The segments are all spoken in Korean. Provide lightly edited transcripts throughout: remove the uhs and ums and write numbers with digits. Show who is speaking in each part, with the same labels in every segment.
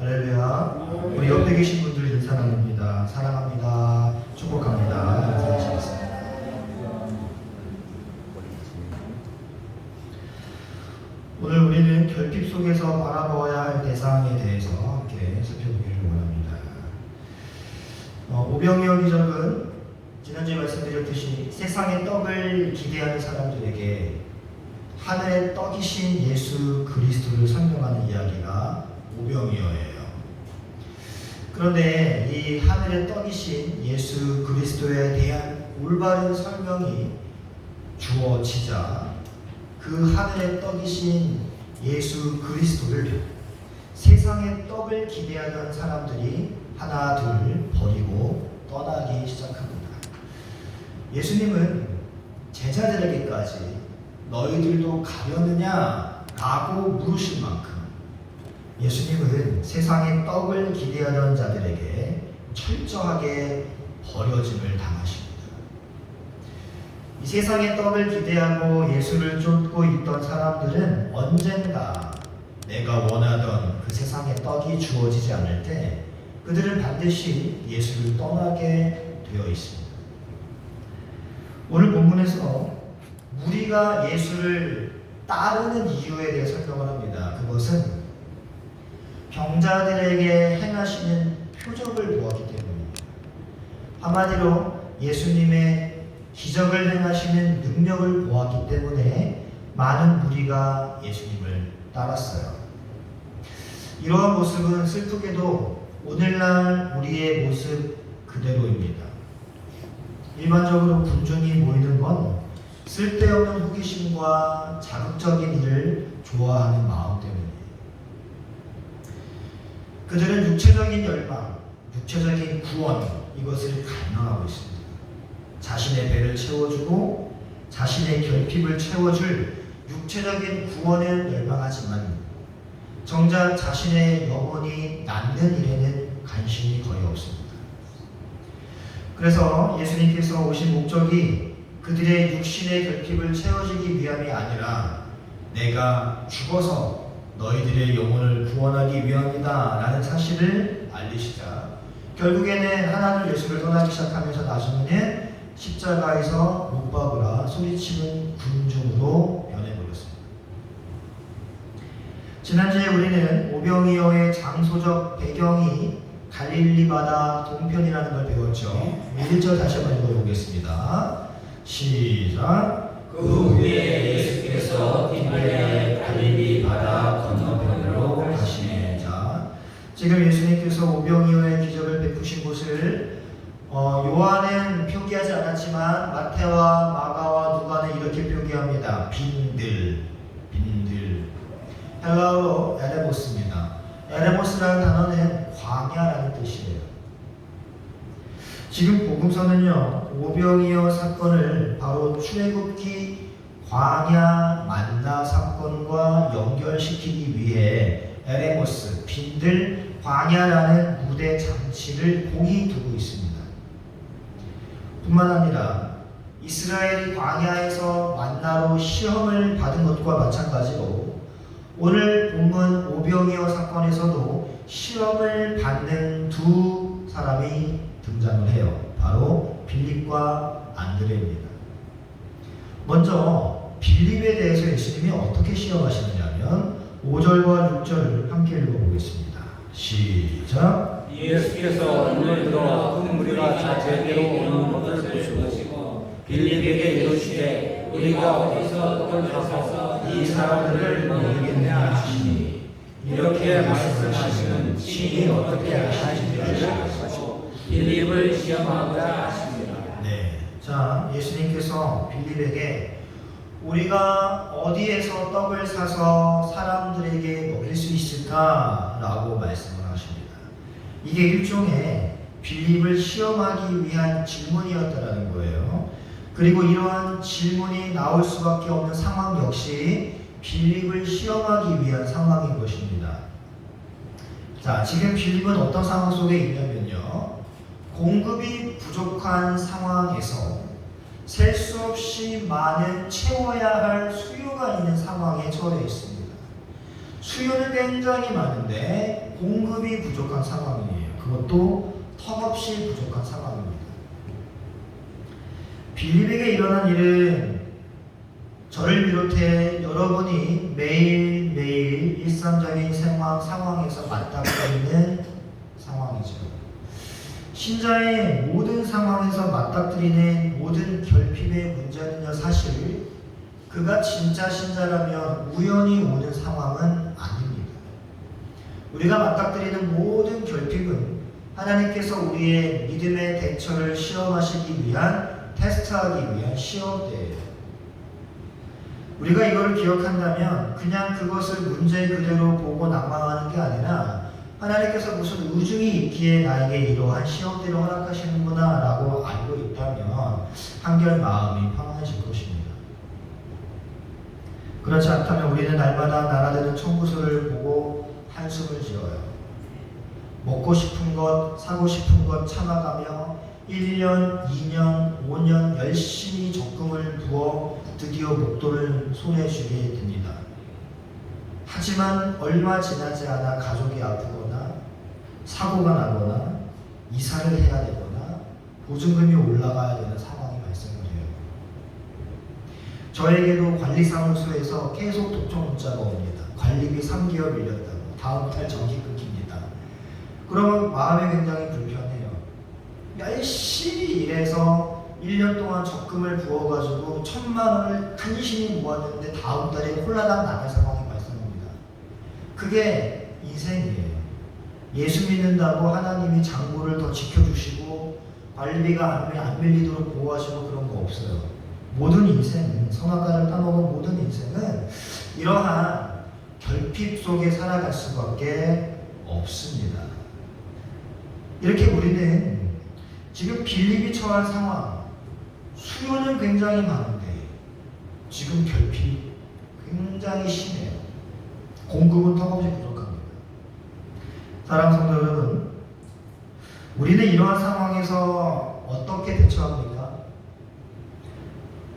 Speaker 1: 할렐루야. 우리 옆에 계신 분들 인사 나눕니다. 사랑합니다. 축복합니다. 인사하시겠습니다. 오늘 우리는 결핍 속에서 바라보아야 할 대상에 대해서 함께 살펴보기를 원합니다. 오병이어 기적은 지난주에 말씀드렸듯이 세상의 떡을 기대하는 사람들에게 하늘의 떡이신 예수 그리스도를 설명하는 이야기가 오병이어예요. 그런데 이 하늘의 떡이신 예수 그리스도에 대한 올바른 설명이 주어지자 그 하늘의 떡이신 예수 그리스도를 세상의 떡을 기대하던 사람들이 하나 둘 버리고 떠나기 시작합니다. 예수님은 제자들에게까지 너희들도 가려느냐? 라고 물으실 만큼 예수님은 세상의 떡을 기대하던 자들에게 철저하게 버려짐을 당하십니다. 이 세상의 떡을 기대하고 예수를 쫓고 있던 사람들은 언젠가 내가 원하던 그 세상의 떡이 주어지지 않을 때 그들은 반드시 예수를 떠나게 되어 있습니다. 오늘 본문에서 무리가 예수를 따르는 이유에 대해 설명을 합니다. 그것은 병자들에게 행하시는 표적을 보았기 때문입니다. 한마디로 예수님의 기적을 행하시는 능력을 보았기 때문에 많은 무리가 예수님을 따랐어요. 이러한 모습은 슬프게도 오늘날 우리의 모습 그대로입니다. 일반적으로 군중이 모이는 건 쓸데없는 호기심과 자극적인 일을 좋아하는 마음 때문이에요. 그들은 육체적인 열망, 육체적인 구원 이것을 갈망하고 있습니다. 자신의 배를 채워주고 자신의 결핍을 채워줄 육체적인 구원을 열망하지만 정작 자신의 영혼이 낫는 일에는 관심이 거의 없습니다. 그래서 예수님께서 오신 목적이 그들의 육신의 결핍을 채워주기 위함이 아니라 내가 죽어서 너희들의 영혼을 구원하기 위함이다 라는 사실을 알리시자 결국에는 하나님 예수를 떠나기 시작하면서 나중에는 십자가에서 못 박으라 소리치는 군중으로 변해버렸습니다. 지난주에 우리는 오병이어의 장소적 배경이 갈릴리 바다 동편이라는 걸 배웠죠. 1절 다시 한번 읽어보겠습니다. 시작.
Speaker 2: 그 후에 예수께서 디베레 갈릴리 바다 건너편으로 가시매.
Speaker 1: 자, 지금 예수님께서 오병이어의 기적을 베푸신 곳을 요한은 표기하지 않았지만 마태와 마가와 누가는 이렇게 표기합니다. 빈들. 헬라어로 에레모스입니다. 에레모스라는 단어는 광야라는 뜻이에요. 지금 복음서는요, 오병이어 사건을 바로 출애굽기 광야 만나 사건과 연결시키기 위해 에레모스, 빈들, 광야라는 무대 장치를 공이 두고 있습니다. 뿐만 아니라 이스라엘이 광야에서 만나로 시험을 받은 것과 마찬가지로 오늘 본문 오병이어 사건에서도 시험을 받는 두 사람이 등장을 해요. 바로 빌립과 안드레입니다. 먼저 빌립에 대해서 예수님이 어떻게 시험하시느냐면 5절과 6절을 함께 읽어보겠습니다. 시작.
Speaker 2: 예수께서 눈을 들어 큰 무리가 자제대로 오는 것을 보시고 빌립에게 이르시되 우리가 어디서 떡을 사서 이 사람들을 먹이겠냐 하시니 이렇게 말씀하시는 신이 어떻게 하시는지를 하시고 빌립을 시험하고자 하십니다.
Speaker 1: 네, 자 예수님께서 빌립에게 우리가 어디에서 떡을 사서 사람들에게 먹일 수 있을까라고 말씀을 하십니다. 이게 일종의 빌립을 시험하기 위한 질문이었다라는 거예요. 그리고 이러한 질문이 나올 수밖에 없는 상황 역시 빌립을 시험하기 위한 상황인 것입니다. 자, 지금 빌립은 어떤 상황 속에 있냐면요. 공급이 부족한 상황에서 셀 수 없이 많은 채워야 할 수요가 있는 상황에 처해 있습니다. 수요는 굉장히 많은데 공급이 수급이 부족한 상황이에요. 그것도 턱없이 부족한 상황입니다. 빌립에게 일어난 일은 저를 비롯해 여러분이 매일매일 일상적인 상황에서 맞닥뜨리는 상황이죠. 신자의 모든 상황에서 맞닥뜨리는 모든 결핍의 문제는요, 사실 그가 진짜 신자라면 우연히 오는 상황은 아닙니다. 우리가 맞닥뜨리는 모든 결핍은 하나님께서 우리의 믿음의 대처를 시험하시기 위한, 테스트하기 위한 시험대예요. 우리가 이걸 기억한다면 그냥 그것을 문제 그대로 보고 낙망하는 게 아니라 하나님께서 무슨 의중이 있기에 나에게 이러한 시험대를 허락하시는구나 라고 알고 있다면 한결 마음이 평안해질 것입니다. 그렇지 않다면 우리는 날마다 날아드는 청구서를 보고 한숨을 지어요. 먹고 싶은 것, 사고 싶은 것 참아가며 1년, 2년, 5년 열심히 적금을 부어 드디어 목돈을 손에 쥐게 됩니다. 하지만 얼마 지나지 않아 가족이 아프거나 사고가 나거나 이사를 해야 되거나 보증금이 올라가야 되는 상황이 발생을 해요. 저에게도 관리사무소에서 계속 독촉 문자가 옵니다. 관리비 3개월 밀렸다고. 다음 달 정기 끊깁니다. 그러면 마음이 굉장히 불편해요. 열심히 일해서 1년 동안 적금을 부어가지고 1,000만 원을 간신히 모았는데 다음 달에 홀라당 나갈 상황이 발생합니다. 그게 인생이에요. 예수 믿는다고 하나님이 장부를 더 지켜주시고 관리비가 안 밀리도록 보호하시고 그런 거 없어요. 모든 인생은, 선악과를 따먹은 모든 인생은 이러한 결핍 속에 살아갈 수밖에 없습니다. 이렇게 우리는 지금 빌립이 처한 상황, 수요는 굉장히 많은데 지금 결핍이 굉장히 심해요. 공급은 턱없이 부족합니다. 사랑하는 성도 여러분, 우리는 이러한 상황에서 어떻게 대처합니까?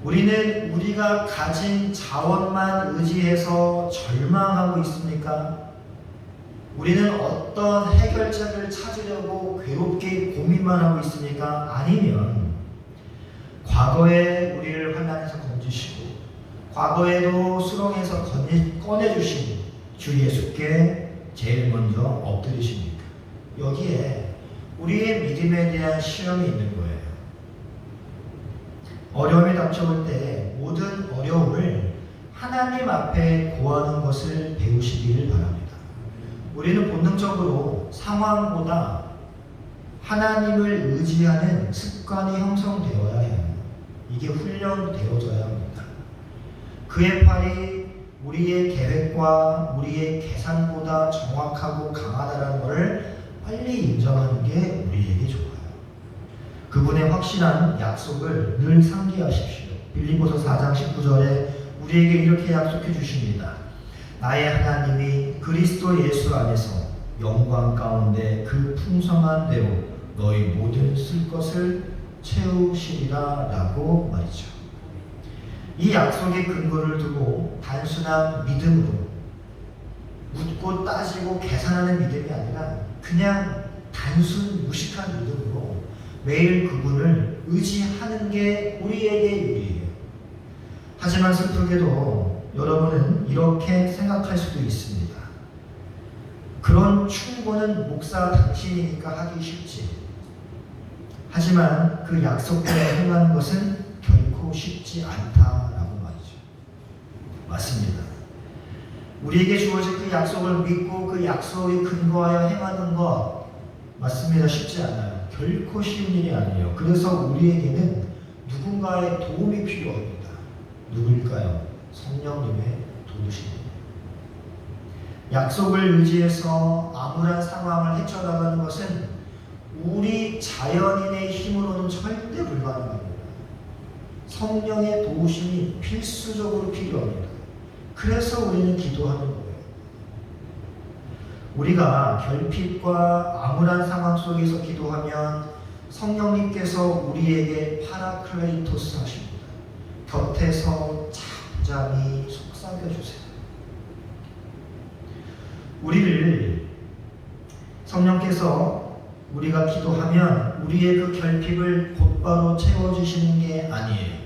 Speaker 1: 우리는 우리가 가진 자원만 의지해서 절망하고 있습니까? 우리는 어떤 해결책을 찾으려고 괴롭게 고민만 하고 있습니까? 아니면 과거에 우리를 환난에서 건지시고 과거에도 수렁에서 꺼내주신 주 예수께 제일 먼저 엎드리십니까? 여기에 우리의 믿음에 대한 시험이 있는 거예요. 어려움이 닥쳐올 때 모든 어려움을 하나님 앞에 고하는 것을 배우시기를 바랍니다. 우리는 본능적으로 상황보다 하나님을 의지하는 습관이 형성되어야 해요. 이게 훈련되어져야 합니다. 그의 팔이 우리의 계획과 우리의 계산보다 정확하고 강하다는 것을 빨리 인정하는 게 우리에게 좋아요. 그분의 확실한 약속을 늘 상기하십시오. 빌립보서 4장 19절에 우리에게 이렇게 약속해 주십니다. 나의 하나님이 그리스도 예수 안에서 영광 가운데 그 풍성한 대로 너희 모든 쓸 것을 채우시리라 라고 말이죠. 이 약속의 근거를 두고 단순한 믿음으로 묻고 따지고 계산하는 믿음이 아니라 그냥 단순 무식한 믿음으로 매일 그분을 의지하는 게 우리에게 유리해요. 하지만 슬프게도 여러분은 이렇게 생각할 수도 있습니다. 그런 충고는 목사 당신이니까 하기 쉽지. 하지만 그 약속대로 행하는 것은 결코 쉽지 않다라고 말이죠. 맞습니다. 우리에게 주어진 그 약속을 믿고 그 약속에 근거하여 행하는 것 맞습니다. 쉽지 않아요. 결코 쉬운 일이 아니에요. 그래서 우리에게는 누군가의 도움이 필요합니다. 누굴까요? 성령님의 도우심입니다. 약속을 의지해서 암울한 상황을 헤쳐나가는 것은 우리 자연인의 힘으로는 절대 불가능합니다. 성령의 도우심이 필수적으로 필요합니다. 그래서 우리는 기도하는 거예요. 우리가 결핍과 암울한 상황 속에서 기도하면 성령님께서 우리에게 파라클레이토스 하십니다. 곁에서 잠잠히 속삭여 주세요. 우리를 성령께서 우리가 기도하면 우리의 그 결핍을 곧바로 채워주시는 게 아니에요.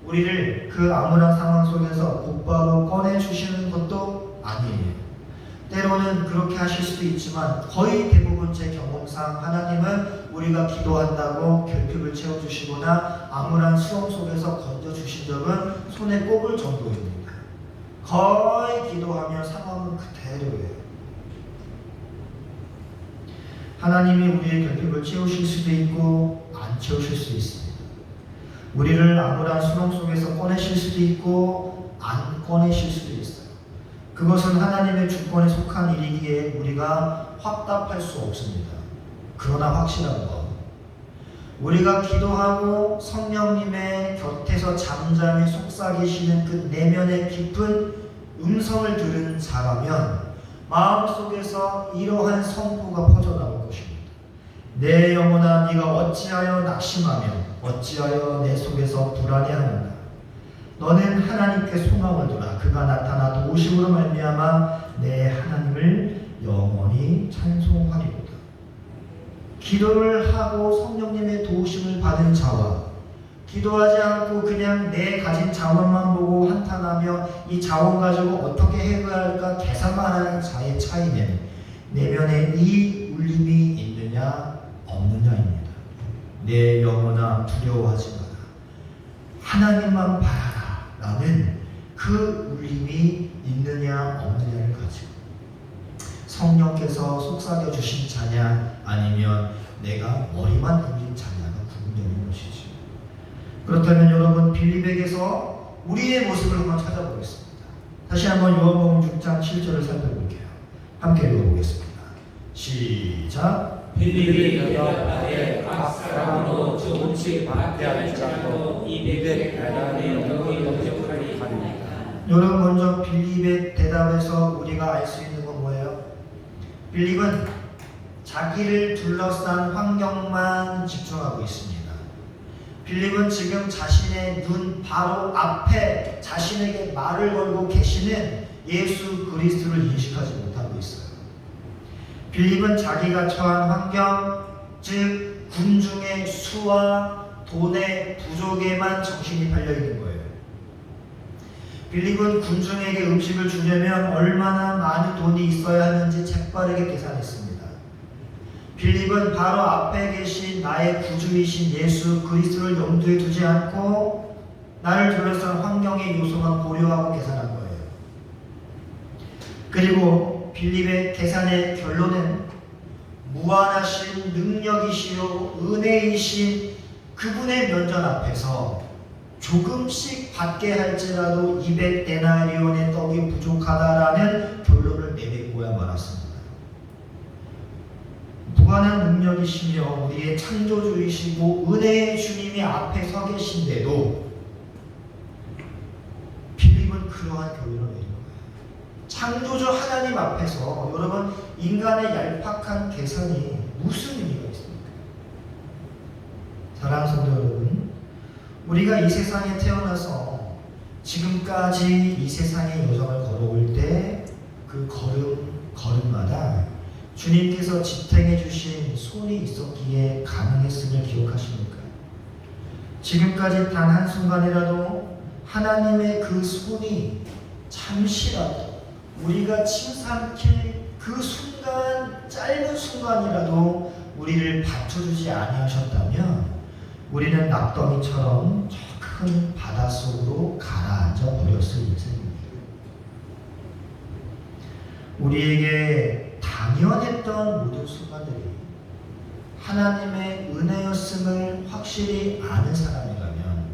Speaker 1: 우리를 그 암울한 상황 속에서 곧바로 꺼내주시는 것도 아니에요. 때로는 그렇게 하실 수도 있지만 거의 대부분 제 경험상 하나님은 우리가 기도한다고 결핍을 채워주시거나 암울한 수험 속에서 건져주신 적은 손에 꼽을 정도입니다. 거의 기도하면 상황은 그대로예요. 하나님이 우리의 결핍을 채우실 수도 있고 안 채우실 수도 있습니다. 우리를 암울한 수렁 속에서 꺼내실 수도 있고 안 꺼내실 수도 있어요. 그것은 하나님의 주권에 속한 일이기에 우리가 확답할 수 없습니다. 그러나 확실한 것, 우리가 기도하고 성령님의 곁에서 잠잠히 속삭이시는 그 내면의 깊은 음성을 들은 자라면 마음속에서 이러한 선포가 퍼져나올 것입니다. 내 영혼아, 네가 어찌하여 낙심하며 어찌하여 내 속에서 불안해하는가. 너는 하나님께 소망을 두라. 그가 나타나 도우심으로 말미암아 내 하나님을 영원히 찬송하리로다. 기도를 하고 성령님의 도우심을 받은 자와 기도하지 않고 그냥 내 가진 자원만 보고 한탄하며 이 자원 가지고 어떻게 해결할까 계산만 하는 자의 차이는 내면에 이 울림이 있느냐 없느냐입니다. 내 영혼아 두려워하지 마라. 하나님만 바라라 라는 그 울림이 있느냐 없느냐를 가지고 성령께서 속삭여 주신 자냐 아니면 내가 머리만 굴린 자냐가 구분되는 것이죠. 그렇다면 여러분, 빌립에게서 우리의 모습을 한번 찾아보겠습니다. 다시 한번 요한복음 6장 7절을 살펴볼게요. 함께 읽어보겠습니다. 시작.
Speaker 2: 빌립이 대답하되 각 사람으로 조금씩 받게 할지라도 200배란의 영광이 넘쳐나리 가리이다.
Speaker 1: 여러분, 먼저 빌립의 대답에서 우리가 알 수 있는 건 뭐예요? 빌립은 자기를 둘러싼 환경만 집중하고 있습니다. 빌립은 지금 자신의 눈 바로 앞에 자신에게 말을 걸고 계시는 예수 그리스도를 인식하지 못하고 있어요. 빌립은 자기가 처한 환경, 즉 군중의 수와 돈의 부족에만 정신이 팔려있는 거예요. 빌립은 군중에게 음식을 주려면 얼마나 많은 돈이 있어야 하는지 재빠르게 계산했습니다. 빌립은 바로 앞에 계신 나의 구주이신 예수 그리스도를 염두에 두지 않고 나를 둘러싼 환경의 요소만 고려하고 계산한 거예요. 그리고 빌립의 계산의 결론은 무한하신 능력이시요 은혜이신 그분의 면전 앞에서 조금씩 받게 할지라도 200데나리온의 떡이 부족하다라는 결론을 내뱉고야 말았습니다. 무한한 능력이시며 우리의 창조주이시고 은혜의 주님이 앞에 서 계신데도 빌립은 그러한 결론을 내린 거예요. 창조주 하나님 앞에서 여러분, 인간의 얄팍한 계산이 무슨 의미가 있습니까? 사랑하는 성도 여러분, 우리가 이 세상에 태어나서 지금까지 이 세상의 여정을 걸어올 때 그 걸음마다 주님께서 지탱해 주신 손이 있었기에 가능했음을 기억하십니까? 지금까지 단 한순간이라도 하나님의 그 손이 잠시라도 우리가 침 삼킬 그 순간, 짧은 순간이라도 우리를 받쳐주지 아니하셨다면 우리는 낙덩이처럼 저 큰 바닷속으로 가라앉아 버렸을 인생입니다. 우리에게 당연했던 모든 순간들이 하나님의 은혜였음을 확실히 아는 사람이라면,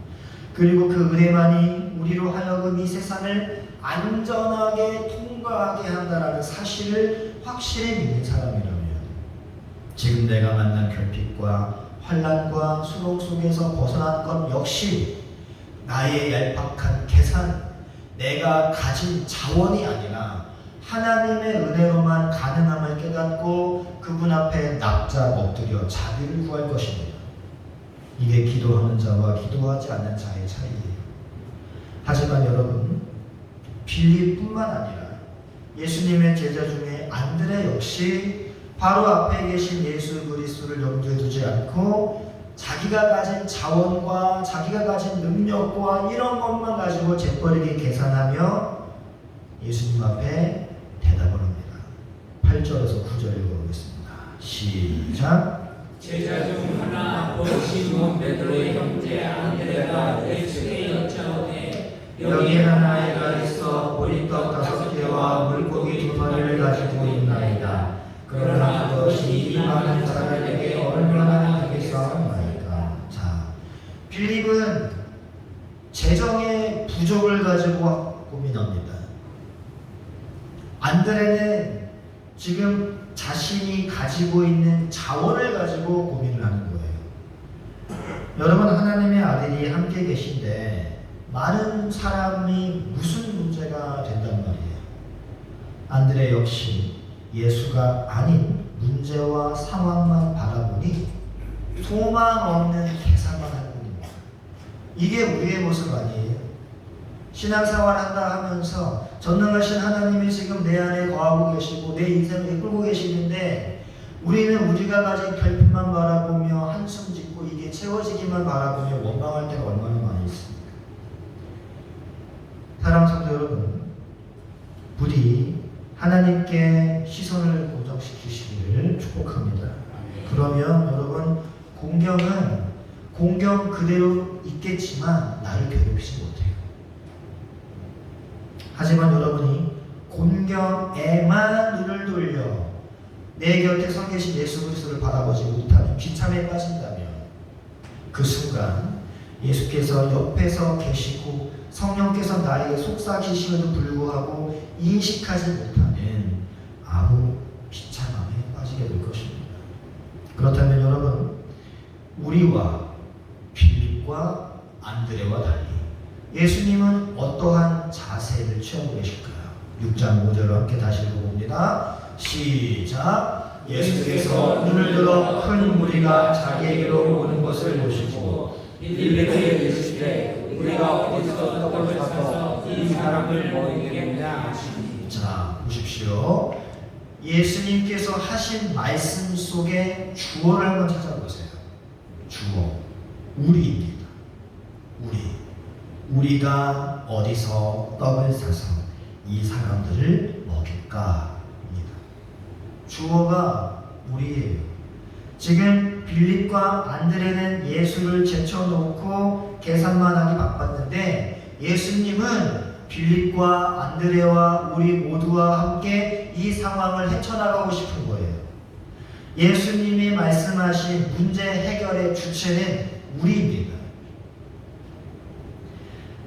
Speaker 1: 그리고 그 은혜만이 우리로 하여금 이 세상을 안전하게 통과하게 한다라는 사실을 확실히 믿는 사람이라면, 지금 내가 만난 결핍과 환난과 수렁 속에서 벗어난 것 역시 나의 얄팍한 계산, 내가 가진 자원이 아니라 하나님의 은혜로만 가능함을 깨닫고 그분 앞에 납작 엎드려 자비를 구할 것입니다. 이게 기도하는 자와 기도하지 않는 자의 차이예요. 하지만 여러분, 빌립뿐만 아니라 예수님의 제자 중에 안드레 역시 바로 앞에 계신 예수 그리스도를 염두에 두지 않고 자기가 가진 자원과 자기가 가진 능력과 이런 것만 가지고 재빠르게 계산하며 예수님 앞에 대답을 합니다. 8절에서 9절 읽어보겠습니다. 시작.
Speaker 3: 제자 중 하나 곧 시몬 베드로의 형제 안드레가 예수께 여짜오되
Speaker 1: 여기 하나 아이가 있어 보리떡 5개와 물고기 2마리를 가지고 있나이다. 그러나 그것이 이 많은 사람에게 얼마나 되겠사옵나이까. 자, 빌립은 재정의 부족을 가지고 고민합니다. 안드레는 지금 자신이 가지고 있는 자원을 가지고 고민을 하는 거예요. 여러분, 하나님의 아들이 함께 계신데 많은 사람이 무슨 문제가 된단 말이에요. 안드레 역시 예수가 아닌 문제와 상황만 바라보니 소망 없는 계산만 하는 겁니다. 이게 우리의 모습 아니에요. 신앙생활 한다 하면서 전능하신 하나님이 지금 내 안에 거하고 계시고 내 인생을 이끌고 계시는데 우리는 우리가 가진 결핍만 바라보며 한숨 짓고 이게 채워지기만 바라보며 원망할 때가 얼마나 많이 있습니까? 사랑하는 성도 여러분, 부디 하나님께 시선을 고정시키시기를 축복합니다. 그러면 여러분, 공경은 공경 그대로 있겠지만 나를 괴롭히지 못해요. 하지만 여러분이 공경에만 눈을 돌려 내 곁에 서 계신 예수 그리스도를 바라보지 못하는 비참에 빠진다면 그 순간 예수께서 옆에서 계시고 성령께서 나에게 속삭이심에도 불구하고 인식하지 못하는 아무 비참함에 빠지게 될 것입니다. 그렇다면 여러분, 우리와 빌립과 안드레와 달리 예수님은 어떠한 자세를 취하고 계실까요? 6장 5절을 함께 다시 읽어봅니다. 시작. 예수께서 눈을 들어 큰 무리가 자기에게로 오는 것을 보시고
Speaker 3: 빌립에게 이르시되 우리가 어디서 떡을 사서 이 사람을 먹이겠느냐 하시니.
Speaker 1: 자, 보십시오. 예수님께서 하신 말씀 속에 주어를 한번 찾아보세요. 주어, 우리입니다. 우리가 어디서 떡을 사서 이 사람들을 먹일까? 입니다. 주어가 우리예요. 지금 빌립과 안드레는 예수를 제쳐놓고 계산만 하기 바빴는데 예수님은 빌립과 안드레와 우리 모두와 함께 이 상황을 헤쳐나가고 싶은 거예요. 예수님이 말씀하신 문제 해결의 주체는 우리입니다.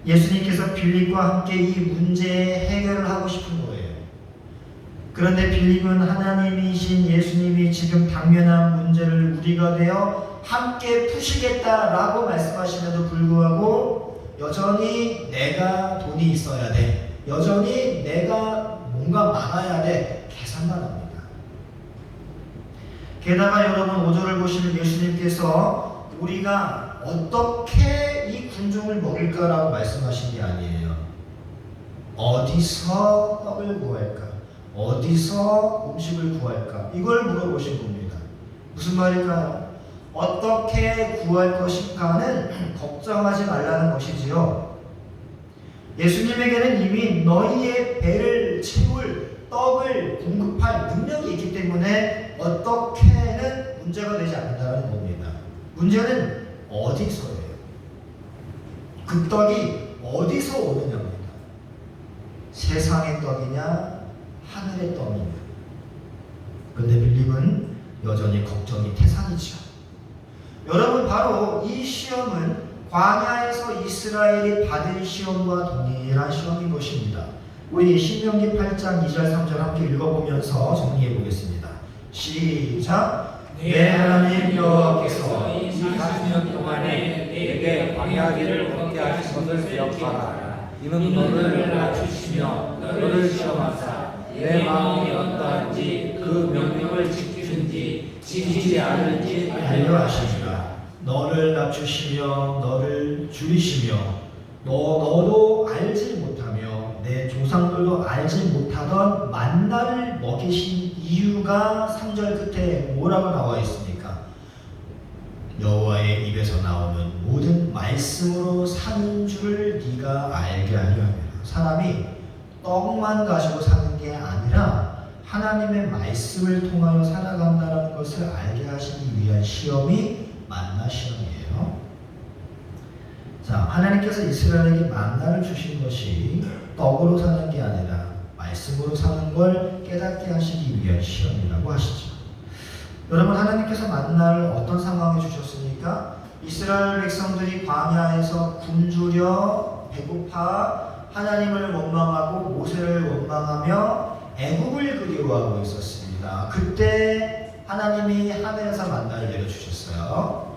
Speaker 1: 예수님께서 빌립과 함께 이 문제의 해결을 하고 싶은 거예요. 그런데 빌립은 하나님이신 예수님이 지금 당면한 문제를 우리가 되어 함께 푸시겠다라고 말씀하시면도 불구하고 여전히 내가 돈이 있어야 돼, 여전히 내가 뭔가 많아야 돼, 계산만 합니다. 게다가 여러분 5절을 보시면 예수님께서 우리가 어떻게 이 군중을 먹일까라고 말씀하신 게 아니에요. 어디서 떡을 구할까? 어디서 음식을 구할까? 이걸 물어보신 겁니다. 무슨 말일까요? 어떻게 구할 것인가는 걱정하지 말라는 것이지요. 예수님에게는 이미 너희의 배를 채울 떡을 공급할 능력이 있기 때문에 어떻게는 문제가 되지 않는다는 겁니다. 문제는 어디서예요? 그 떡이 어디서 오느냐입니다. 세상의 떡이냐 하늘의 떡이냐. 그런데 빌립은 여전히 걱정이 태산이죠. 여러분, 바로 이 시험은 광야에서 이스라엘이 받은 시험과 동일한 시험인 것입니다. 우리 신명기 8장 2절 3절 함께 읽어보면서 정리해 보겠습니다. 시작. 내 하나님 여호와께서
Speaker 3: 이 40년 동안에 내게 광야길을 걷게 하신 것을 기억하라. 이는 너를 낮추시며 너를 시험하사 내 마음이 어떠한지 그 명령을 지키는지 지키지 않을지
Speaker 1: 알려 하시니라. 너를 낮추시며 너를 줄이시며 너도 알지 못하며 내 조상들도 알지 못하던 만나를 먹이신 이 이유가 3절 끝에 뭐라고 나와 있습니까? 여호와의 입에서 나오는 모든 말씀으로 사는 줄을 네가 알게 하려 함이라. 사람이 떡만 가지고 사는 게 아니라 하나님의 말씀을 통하여 살아간다는 것을 알게 하시기 위한 시험이 만나 시험이에요. 자, 하나님께서 이스라엘에게 만나를 주신 것이 떡으로 사는 게 아니라 말씀으로 사는 걸 깨닫게 하시기 위한 시험이라고 하시죠. 여러분, 하나님께서 만나를 어떤 상황에 주셨습니까? 이스라엘 백성들이 광야에서 굶주려 배고파 하나님을 원망하고 모세를 원망하며 애굽을 그리워하고 있었습니다. 그때 하나님이 하늘에서 만나를 내려주셨어요.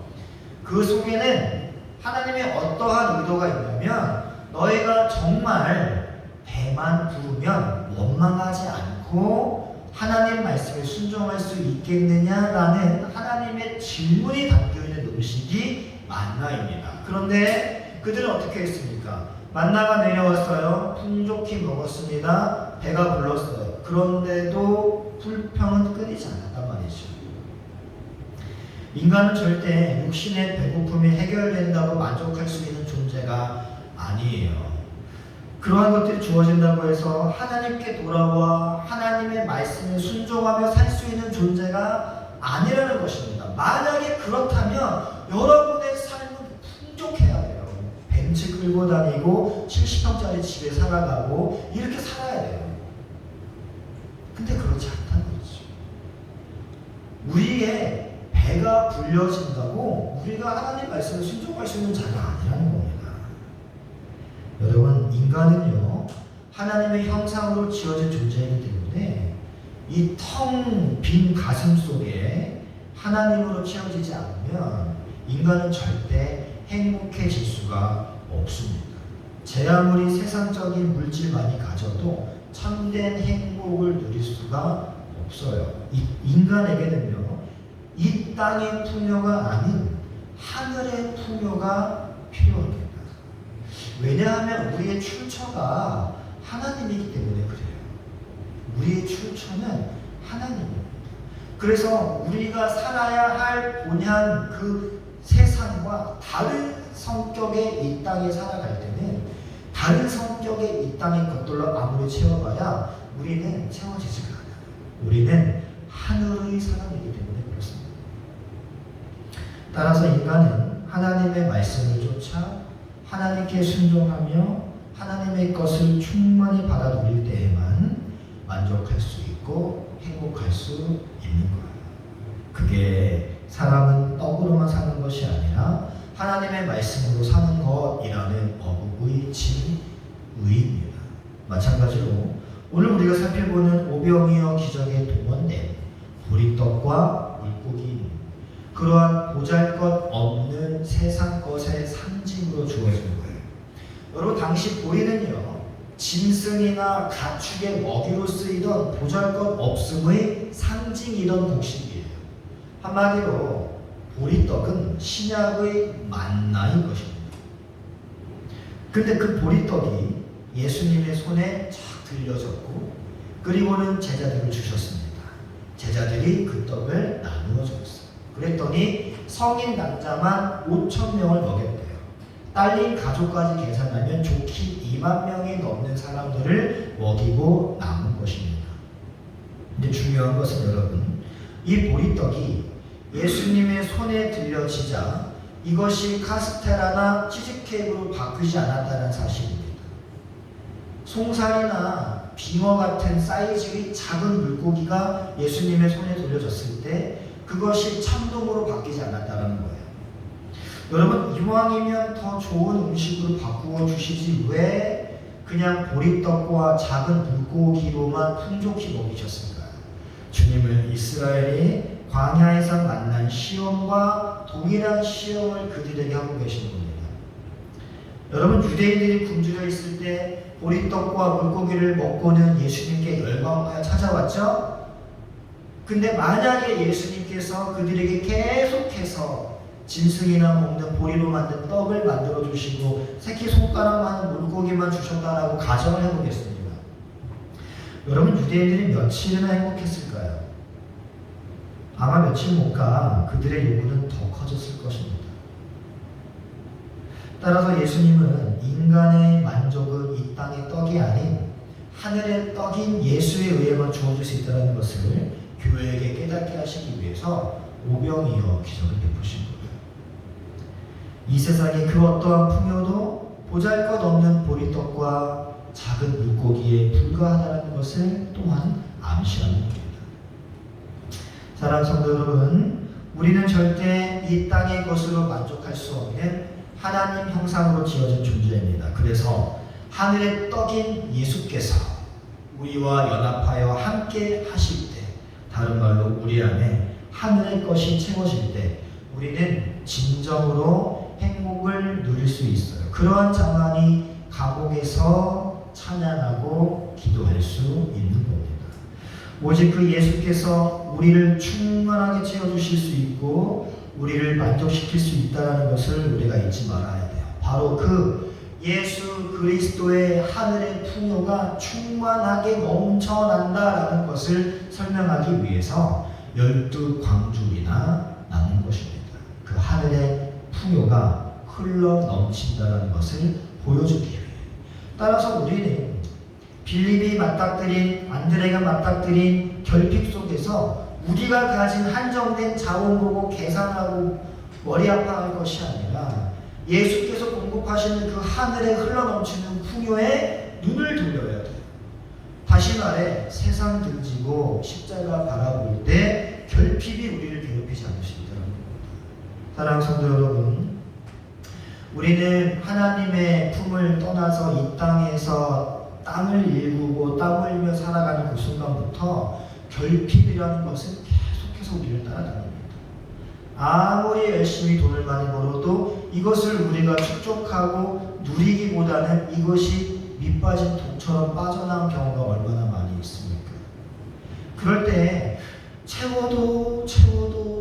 Speaker 1: 그 속에는 하나님의 어떠한 의도가 있냐면 너희가 정말 배만 부르면 원망하지 않고 하나님 말씀에 순종할 수 있겠느냐라는 하나님의 질문이 담겨있는 음식이 만나입니다. 그런데 그들은 어떻게 했습니까? 만나가 내려왔어요. 풍족히 먹었습니다. 배가 불렀어요. 그런데도 불평은 끊이지 않았단 말이죠. 인간은 절대 육신의 배고픔이 해결된다고 만족할 수 있는 존재가 아니에요. 그러한 것들이 주어진다고 해서 하나님께 돌아와 하나님의 말씀에 순종하며 살 수 있는 존재가 아니라는 것입니다. 만약에 그렇다면 여러분의 삶은 풍족해야 돼요. 벤츠 끌고 다니고 70평짜리 집에 살아가고 이렇게 살아야 돼요. 근데 그렇지 않다는 거죠. 우리의 배가 불려진다고 우리가 하나님 말씀을 순종할 수 있는 자가 아니라는 겁니다. 여러분, 인간은요 하나님의 형상으로 지어진 존재이기 때문에 이 텅 빈 가슴 속에 하나님으로 채워지지 않으면 인간은 절대 행복해질 수가 없습니다. 제 아무리 세상적인 물질만이 가져도 참된 행복을 누릴 수가 없어요. 인간에게는요 이 땅의 풍요가 아닌 하늘의 풍요가 필요합니다. 왜냐하면 우리의 출처가 하나님이기 때문에 그래요. 우리의 출처는 하나님입니다. 그래서 우리가 살아야 할 본향 그 세상과 다른 성격의 이 땅에 살아갈 때는 다른 성격의 이 땅의 것들로 아무리 채워봐야 우리는 채워지지가 않아요. 우리는 하늘의 사람이기 때문에 그렇습니다. 따라서 인간은 하나님의 말씀을 쫓아 하나님께 순종하며 하나님의 것을 충만히 받아 누릴 때에만 만족할 수 있고 행복할 수 있는 거예요. 그게 사람은 떡으로만 사는 것이 아니라 하나님의 말씀으로 사는 것이라는 어국의 진의입니다. 마찬가지로 오늘 우리가 살펴보는 오병이어 기적에 동원된 보리떡과 물고기, 그러한 보잘것없는 세상 것의 상징으로 주어진 거예요. 여러분, 당시 보리는요 짐승이나 가축의 먹이로 쓰이던 보잘것없음의 상징이던 곡식이에요. 한마디로 보리떡은 신약의 만나인 것입니다. 근데 그 보리떡이 예수님의 손에 착 들려졌고 그리고는 제자들을 주셨습니다. 제자들이 그 떡을 나누어 줬어요. 그랬더니 성인 남자만 5,000명을 먹였대요. 딸린 가족까지 계산하면 좋게 2만 명이 넘는 사람들을 먹이고 남은 것입니다. 근데 중요한 것은 여러분, 이 보리떡이 예수님의 손에 들려지자 이것이 카스테라나 치즈케이크로 바뀌지 않았다는 사실입니다. 송사리나 빙어 같은 사이즈의 작은 물고기가 예수님의 손에 돌려졌을 때 그것이 참돔으로 바뀌지 않았다는 거예요. 여러분, 이왕이면 더 좋은 음식으로 바꾸어 주시지 왜 그냥 보리떡과 작은 물고기로만 풍족히 먹이셨을까요? 주님은 이스라엘이 광야에서 만난 시험과 동일한 시험을 그들에게 하고 계신 겁니다. 여러분, 유대인들이 굶주려 있을 때 보리떡과 물고기를 먹고는 예수님께 열광하여 찾아왔죠? 근데 만약에 예수님께서 그들에게 계속해서 짐승이나 먹는 보리로 만든 떡을 만들어 주시고 새끼손가락만한 물고기만 주셨다라고 가정을 해보겠습니다. 여러분, 유대인들이 며칠이나 행복했을까요? 아마 며칠 못 가 그들의 요구는 더 커졌을 것입니다. 따라서 예수님은 인간의 만족은 이 땅의 떡이 아닌 하늘의 떡인 예수에 의해만 주어질 수 있다는 것을 교회에게 깨닫게 하시기 위해서 오병이어 기적을 베푸신 거예요. 이 세상의 그 어떠한 풍요도 보잘것없는 보리떡과 작은 물고기에 불과하다는 것을 또한 암시하는 겁니다. 사랑하는 성도 여러분, 우리는 절대 이 땅의 것으로 만족할 수 없는 하나님 형상으로 지어진 존재입니다. 그래서 하늘의 떡인 예수께서 우리와 연합하여 함께 하실 때, 다른 말로 우리 안에 하늘의 것이 채워질 때 우리는 진정으로 행복을 누릴 수 있어요. 그러한 장만이 감옥에서 찬양하고 기도할 수 있는 겁니다. 오직 그 예수께서 우리를 충만하게 채워주실 수 있고 우리를 만족시킬 수 있다는 것을 우리가 잊지 말아야 돼요. 바로 그 예수 그리스도의 하늘의 풍요가 충만하게 넘쳐난다라는 것을 설명하기 위해서 12광줄이나 나눈 것입니다. 그 하늘의 풍요가 흘러 넘친다는 것을 보여주기 위해. 따라서 우리는 빌립이 맞닥뜨린, 안드레가 맞닥뜨린 결핍 속에서 우리가 가진 한정된 자원 보고 계산하고 머리 아파할 것이 아니라 예수께서 공급하시는 그 하늘에 흘러넘치는 풍요에 눈을 돌려야 돼요. 다시 말해 세상 등지고 십자가 바라볼 때 결핍이 우리를 괴롭히지 않을 수 있다는 겁니다. 사랑하는 성도 여러분, 우리는 하나님의 품을 떠나서 이 땅에서 땅을 일구고 땀 흘며 살아가는 그 순간부터 결핍이라는 것은 계속해서 우리를 따라다닙니다. 아무리 열심히 돈을 많이 벌어도 이것을 우리가 축적하고 누리기보다는 이것이 밑빠진 독처럼 빠져나온 경우가 얼마나 많이 있습니까? 그럴 때 채워도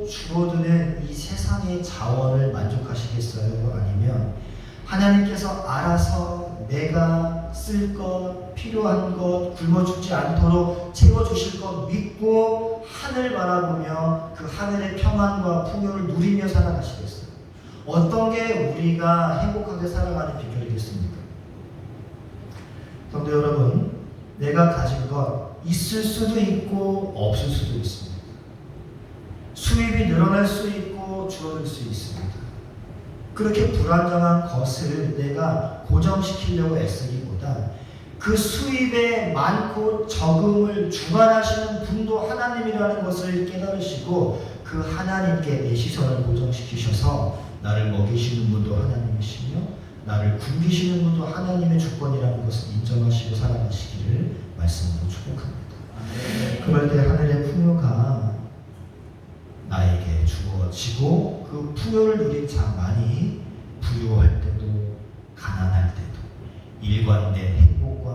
Speaker 1: 줄어드는 이 세상의 자원을 만족하시겠어요? 아니면 하나님께서 알아서 내가 쓸 것, 필요한 것, 굶어 죽지 않도록 채워주실 것 믿고 하늘 바라보며 그 하늘의 평안과 풍요를 누리며 살아가시겠어요? 어떤 게 우리가 행복하게 살아가는 비결이겠습니까? 성도 여러분, 내가 가진 것 있을 수도 있고 없을 수도 있습니다. 수입이 늘어날 수 있고 줄어들 수 있습니다. 그렇게 불안정한 것을 내가 고정시키려고 애쓰기보다 그 수입의 많고 적음을 주관하시는 분도 하나님이라는 것을 깨달으시고 그 하나님께 내 시선을 고정시키셔서 나를 먹이시는 분도 하나님이시며 나를 굶기시는 분도 하나님의 주권이라는 것을 인정하시고 살아가시기를 말씀으로 축복합니다. 그럴 때 하늘의 풍요가 나에게 주어지고 그 풍요를 누린 자만이 부유할 때도 가난할 때도 일관된 행복과